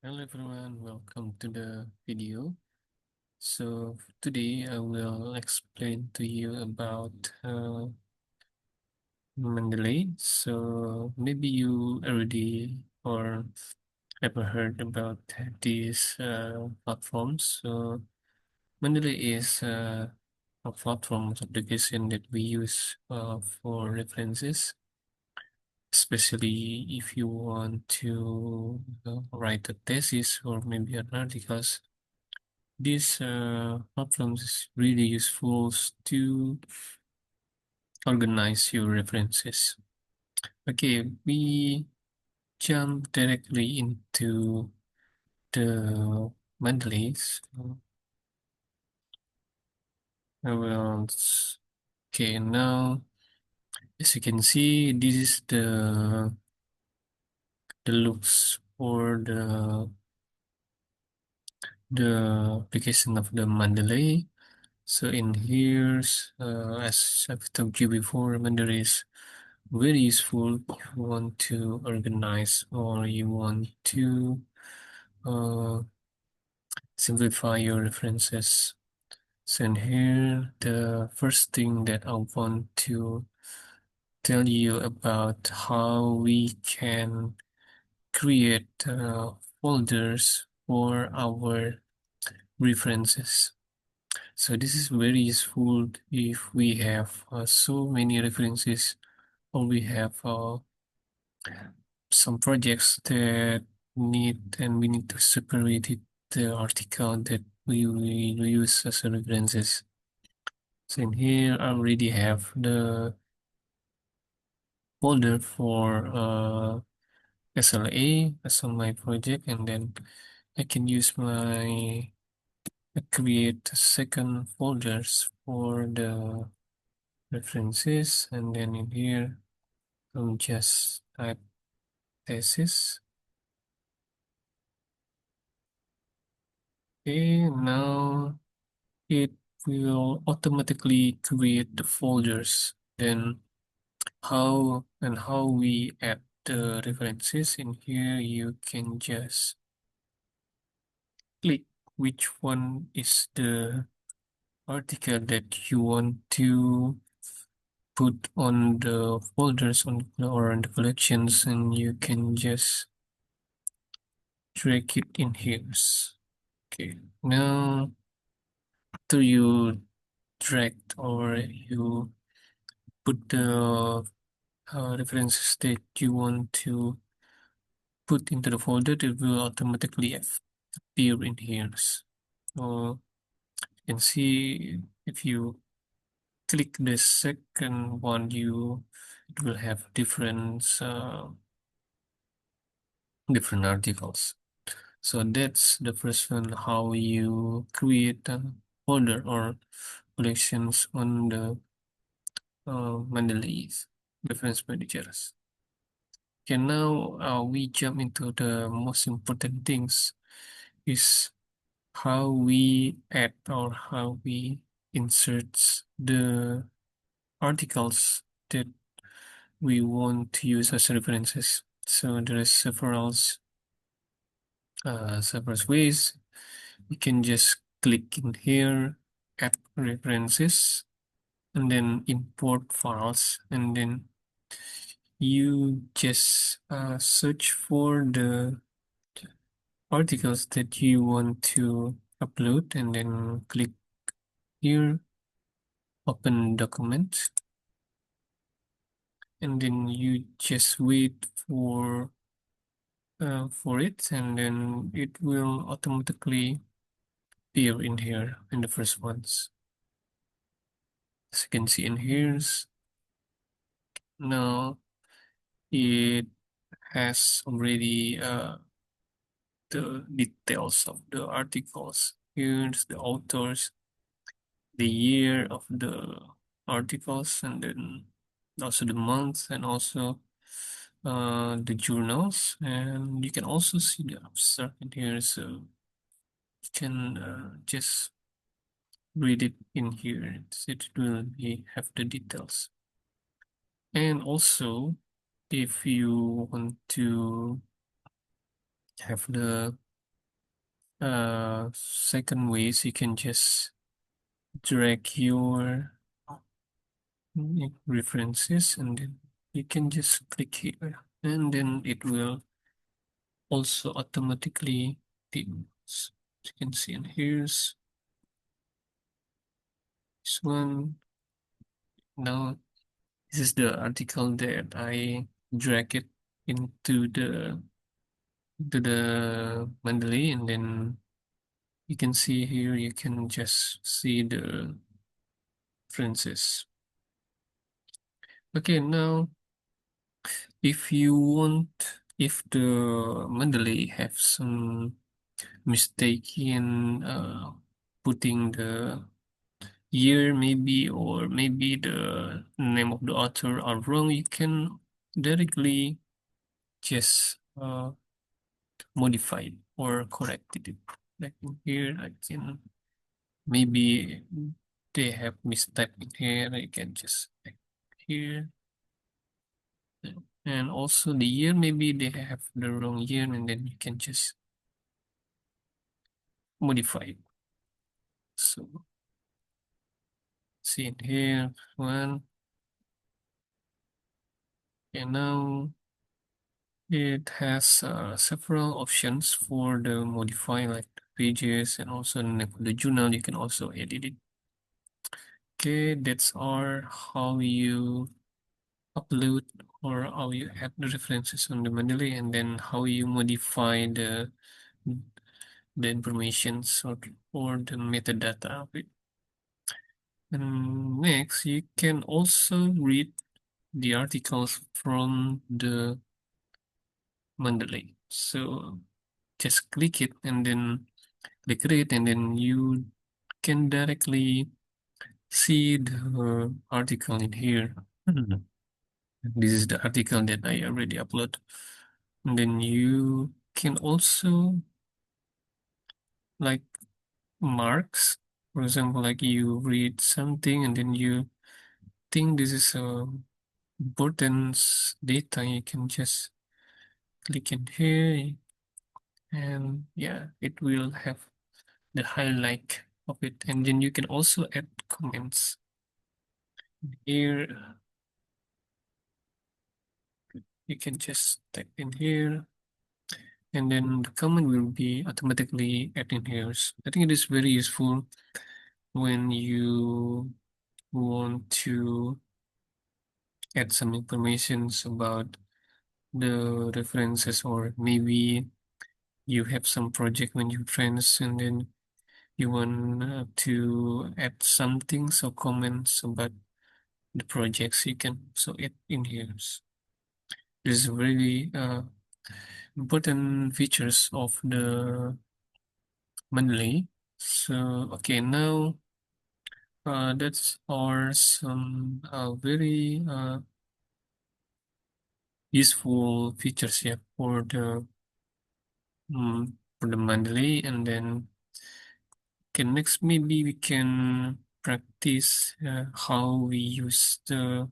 Hello everyone, welcome to the video. So today I will explain to you about Mendeley. So maybe you already or ever heard about these platforms. So Mendeley is a platform application that we use for references, especially if you want to write a thesis or maybe an articles. These platforms is really useful to organize your references. Okay, we jump directly into the Mendeley's. Okay, now as you can see, this is the looks for the application of the Mendeley. So in here, as I've told you before, Mendeley is very useful if you want to organize or you want to uh, simplify your references. So in here, the first thing that I want to tell you about how we can create folders for our references. So this is very useful if we have so many references or we have some projects that we need to separate the article that we use as a references. So in here I already have the folder for SLA as on my project, and then I can use my create second folders for the references, and then in here I'll just type thesis. Okay, now it will automatically create the folders. Then how we add the references in here, you can just click which one is the article that you want to put on the folders or on the collections, and you can just drag it in here. Okay, now after you drag or you put the references that you want to put into the folder, it will automatically appear in here. So you can see if you click the second one, it will have different articles. So that's the first one, how you create a folder or collections on the Mendeley reference managers. Okay, now we jump into the most important things is how we add or how we insert the articles that we want to use as references. So there is several ways. You can just click in here, add references, and then import files, and then you just search for the articles that you want to upload, and then click here, open document, and then you just wait for it, and then it will automatically appear in here in the first ones. As you can see in here, now it has already the details of the articles. Here's the authors, the year of the articles, and then also the month, and also the journals. And you can also see the abstract in here, so you can just read it in here. It will have the details. And also, if you want to have the second ways, you can just drag your references and then you can just click here and then it will also automatically pin. So you can see, and here's this one. Now this is the article that I drag it into the Mendeley, and then you can see here, you can just see the references. Okay, now if you want, if the Mendeley have some mistake in putting the year maybe, or maybe the name of the author are wrong, you can directly just modify it or correct it. Like in here, I can maybe they have mistyped in here. I can just like here, and also the year, maybe they have the wrong year, and then you can just modify it. So see it here, one, and now it has several options for the modify, like the pages and also the name of the journal. You can also edit it. Okay, that's all how you upload or how you add the references on the Mendeley, and then how you modify the informations or the metadata of it. And next, you can also read the articles from the Mendeley. So just click it and then click read, and then you can directly see the article in here. Mhm. This is the article that I already upload. And then you can also like marks, for example, like you read something and then you think this is importance data, you can just click in here, and yeah, it will have the highlight of it. And then you can also add comments here. You can just type in here, and then the comment will be automatically added in here. So I think it is very useful when you want to add some informations about the references, or maybe you have some project when you friends and then you want to add some things or comments about the projects, you can also add in here. This is really important features of the Mendeley. So okay, now that's are some very useful features here for the Mendeley. And then okay, next maybe we can practice how we use the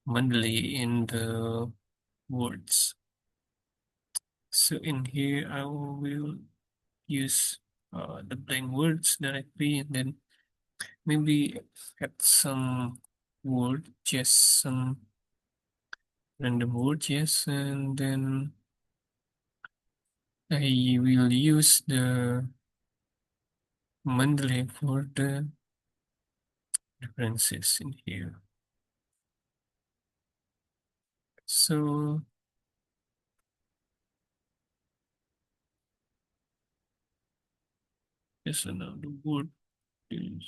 Mendeley in the words. So in here I will use the blank words directly, and then maybe add some word, just some random words, yes, and then I will use the Mendeley for the references in here. So yes, another word is,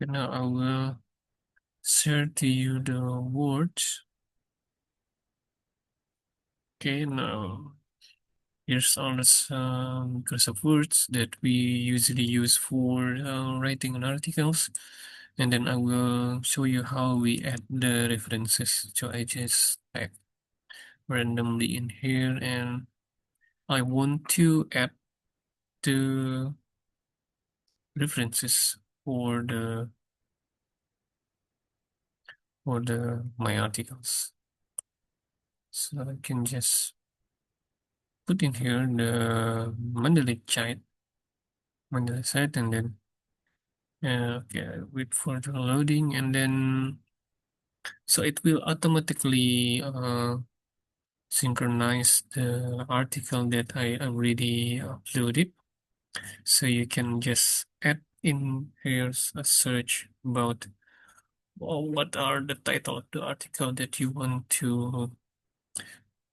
and now I will share to you the words. Okay, now here's all the groups of words that we usually use for writing on articles. And then I will show you how we add the references. So I just type randomly in here, and I want to add the references for the my articles. So I can just put in here the Mendeley site, and then okay, wait for the loading, and then so it will automatically synchronize the article that I already uploaded. So you can just add in here a search about, well, what are the title of the article that you want to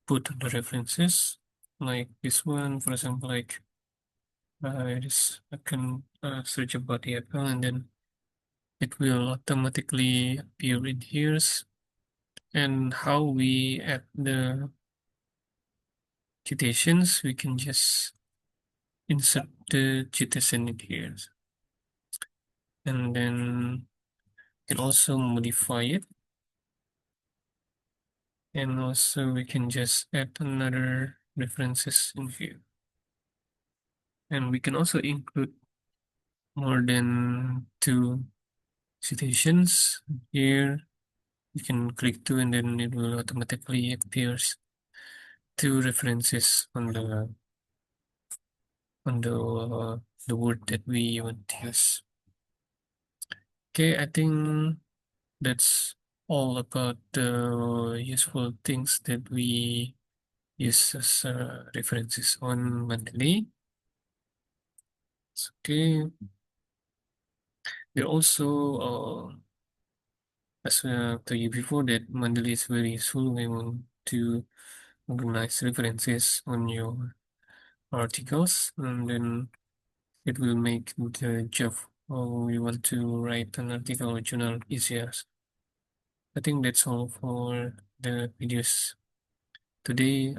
put the references, like this one, for example, like I can search about the apple, and then it will automatically appear in here. And how we add the citations, we can just insert the citation in here, and then you can also modify it, and also we can just add another references in here, and we can also include more than two citations here. You can click two, and then it will automatically appears two references on the word that we want to use. Okay, I think that's all about the useful things that we use as references on Mendeley. Okay, we also as told you before that Mendeley is very useful when you want to organize references on your articles, and then it will make the job or you want to write an article or journal easier. I think that's all for the videos today.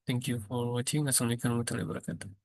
Thank you for watching. Assalamualaikum warahmatullahi wabarakatuh.